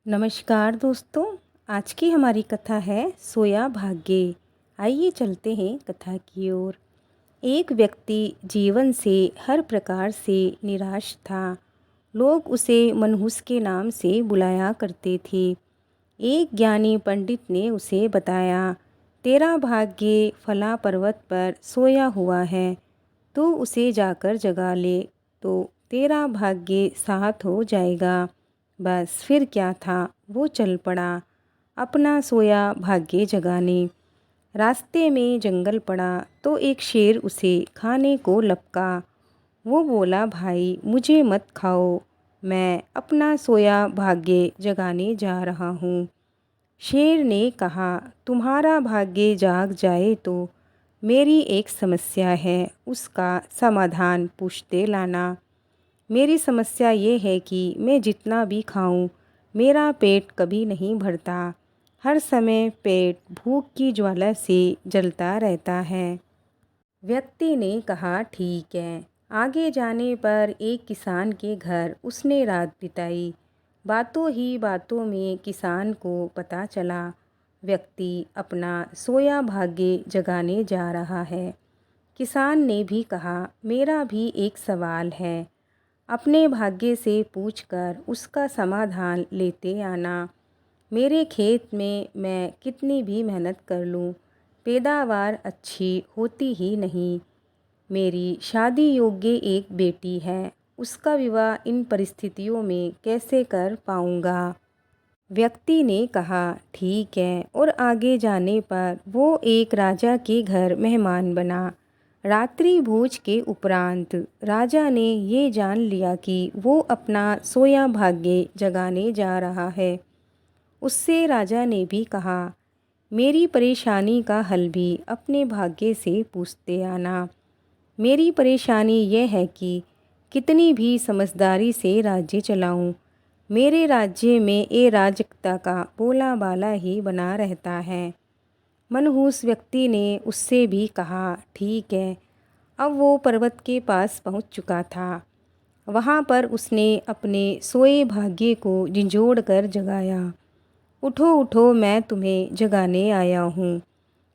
नमस्कार दोस्तों। आज की हमारी कथा है सोया भाग्य। आइए चलते हैं कथा की ओर। एक व्यक्ति जीवन से हर प्रकार से निराश था। लोग उसे मनहूस के नाम से बुलाया करते थे। एक ज्ञानी पंडित ने उसे बताया, तेरा भाग्य फला पर्वत पर सोया हुआ है, तो उसे जाकर जगा ले तो तेरा भाग्य साथ हो जाएगा। बस फिर क्या था, वो चल पड़ा अपना सोया भाग्य जगाने। रास्ते में जंगल पड़ा तो एक शेर उसे खाने को लपका। वो बोला, भाई मुझे मत खाओ, मैं अपना सोया भाग्य जगाने जा रहा हूँ। शेर ने कहा, तुम्हारा भाग्य जाग जाए तो मेरी एक समस्या है, उसका समाधान पूछते लाना। मेरी समस्या ये है कि मैं जितना भी खाऊं, मेरा पेट कभी नहीं भरता। हर समय पेट भूख की ज्वाला से जलता रहता है। व्यक्ति ने कहा, ठीक है। आगे जाने पर एक किसान के घर उसने रात बिताई। बातों ही बातों में किसान को पता चला व्यक्ति अपना सोया भाग्य जगाने जा रहा है। किसान ने भी कहा, मेरा भी एक सवाल है, अपने भाग्य से पूछकर उसका समाधान लेते आना। मेरे खेत में मैं कितनी भी मेहनत कर लूँ, पैदावार अच्छी होती ही नहीं। मेरी शादी योग्य एक बेटी है, उसका विवाह इन परिस्थितियों में कैसे कर पाऊँगा। व्यक्ति ने कहा, ठीक है। और आगे जाने पर वो एक राजा के घर मेहमान बना। रात्रि भोज के उपरांत राजा ने ये जान लिया कि वो अपना सोया भाग्य जगाने जा रहा है। उससे राजा ने भी कहा, मेरी परेशानी का हल भी अपने भाग्य से पूछते आना। मेरी परेशानी यह है कि कितनी भी समझदारी से राज्य चलाऊं, मेरे राज्य में अराजकता का बोला बाला ही बना रहता है। मनहूस व्यक्ति ने उससे भी कहा, ठीक है। अब वो पर्वत के पास पहुंच चुका था। वहां पर उसने अपने सोए भाग्य को झंझोड़ कर जगाया। उठो उठो, मैं तुम्हें जगाने आया हूँ।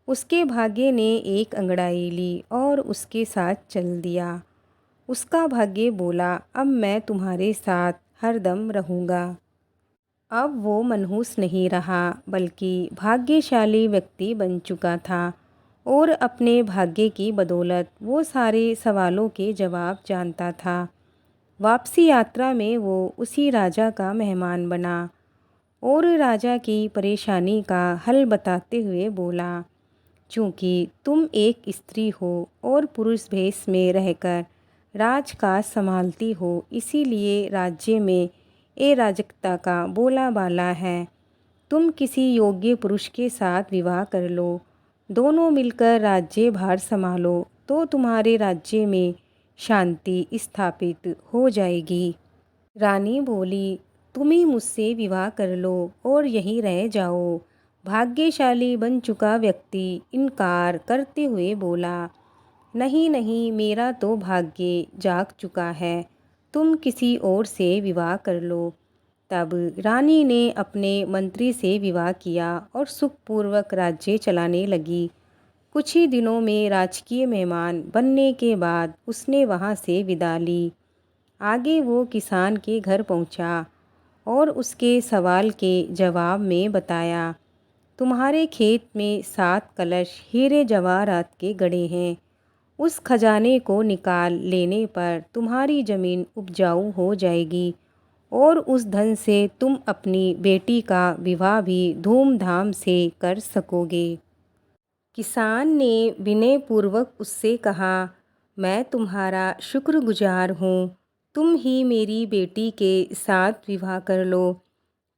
उसके भाग्य ने एक अंगड़ाई ली और उसके साथ चल दिया। उसका भाग्य बोला, अब मैं तुम्हारे साथ हरदम रहूँगा। अब वो मनहूस नहीं रहा, बल्कि भाग्यशाली व्यक्ति बन चुका था और अपने भाग्य की बदौलत वो सारे सवालों के जवाब जानता था। वापसी यात्रा में वो उसी राजा का मेहमान बना और राजा की परेशानी का हल बताते हुए बोला, चूँकि तुम एक स्त्री हो और पुरुष भेष में रहकर राजकाज संभालती हो, इसीलिए राज्य में अराजकता का बोला बाला है। तुम किसी योग्य पुरुष के साथ विवाह कर लो, दोनों मिलकर राज्य भार संभालो तो तुम्हारे राज्य में शांति स्थापित हो जाएगी। रानी बोली, तुम ही मुझसे विवाह कर लो और यहीं रह जाओ। भाग्यशाली बन चुका व्यक्ति इनकार करते हुए बोला, नहीं नहीं, मेरा तो भाग्य जाग चुका है, तुम किसी और से विवाह कर लो। तब रानी ने अपने मंत्री से विवाह किया और सुखपूर्वक राज्य चलाने लगी। कुछ ही दिनों में राजकीय मेहमान बनने के बाद उसने वहाँ से विदा ली। आगे वो किसान के घर पहुँचा और उसके सवाल के जवाब में बताया, तुम्हारे खेत में 7 कलश हीरे जवाहरात के गड़े हैं। उस खजाने को निकाल लेने पर तुम्हारी ज़मीन उपजाऊ हो जाएगी और उस धन से तुम अपनी बेटी का विवाह भी धूमधाम से कर सकोगे। किसान ने विनयपूर्वक उससे कहा, मैं तुम्हारा शुक्रगुजार हूँ, तुम ही मेरी बेटी के साथ विवाह कर लो।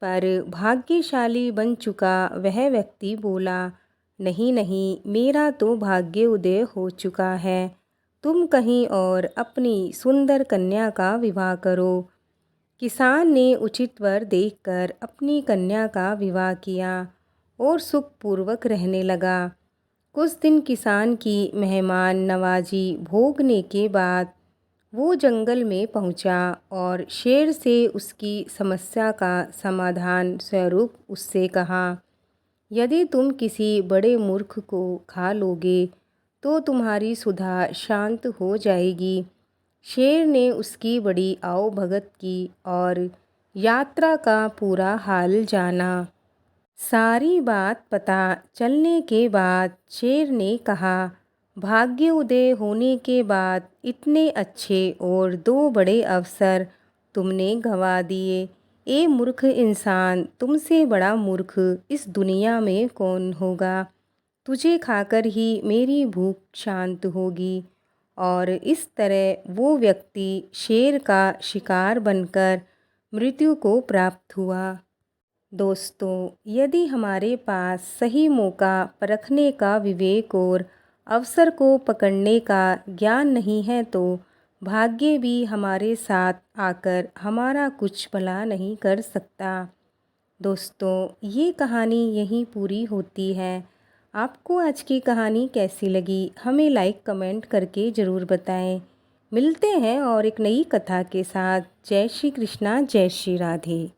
पर भाग्यशाली बन चुका वह व्यक्ति बोला, नहीं नहीं, मेरा तो भाग्य उदय हो चुका है, तुम कहीं और अपनी सुंदर कन्या का विवाह करो। किसान ने उचित वर देखकर अपनी कन्या का विवाह किया और सुखपूर्वक रहने लगा। कुछ दिन किसान की मेहमान नवाजी भोगने के बाद वो जंगल में पहुंचा और शेर से उसकी समस्या का समाधान स्वरूप उससे कहा, यदि तुम किसी बड़े मूर्ख को खा लोगे तो तुम्हारी सुधा शांत हो जाएगी। शेर ने उसकी बड़ी आवभगत की और यात्रा का पूरा हाल जाना। सारी बात पता चलने के बाद शेर ने कहा, भाग्य उदय होने के बाद इतने अच्छे और दो बड़े अवसर तुमने गंवा दिए। ए मूर्ख इंसान, तुमसे बड़ा मूर्ख इस दुनिया में कौन होगा। तुझे खाकर ही मेरी भूख शांत होगी। और इस तरह वो व्यक्ति शेर का शिकार बनकर मृत्यु को प्राप्त हुआ। दोस्तों, यदि हमारे पास सही मौका परखने का विवेक और अवसर को पकड़ने का ज्ञान नहीं है तो भाग्य भी हमारे साथ आकर हमारा कुछ भला नहीं कर सकता। दोस्तों, ये कहानी यहीं पूरी होती है। आपको आज की कहानी कैसी लगी हमें लाइक कमेंट करके ज़रूर बताएं। मिलते हैं और एक नई कथा के साथ। जय श्री कृष्णा, जय श्री राधे।